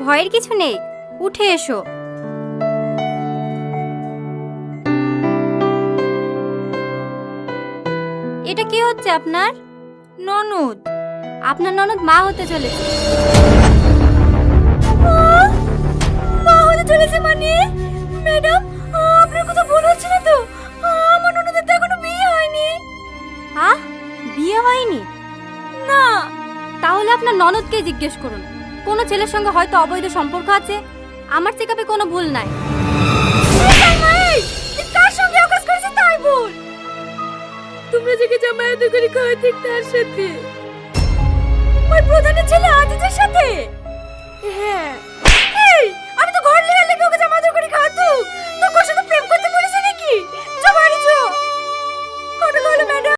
ভয়ের কিছু নেই, উঠে এসো। এটা কি হচ্ছে আপনার? ননদ। আপনার ননদ মা হতে চলেছে। মা হতে চলেছে মানে? ম্যাডাম, আপনার কথা ভুল হচ্ছে না তো? আমার ননদের তো এখনো বিয়ে হয়নি। বিয়ে হয়নি? না। তাহলে আপনার ননদকে জিজ্ঞেস করুন, কোনো ছেলের সঙ্গে হয়তো অবৈধ সম্পর্ক আছে। আমার চেকআপে কোনো ভুল নাই। কার সঙ্গে অকাজ করেছে তাই বল। তোমরা যে জামায়াত করে খাওয়া ঠিক তার সাথে, ওই প্রধানের ছেলে আজিজের সাথে। হ্যাঁ। এই, আমি তো ঘর লিয়ে লেগে ওকে জামায়াত করে খাওয়াতো। তো কোর সাথে প্রেম করতে বলেছে নাকি? চল বাড়ি চল। কত বলে ম্যাডাম?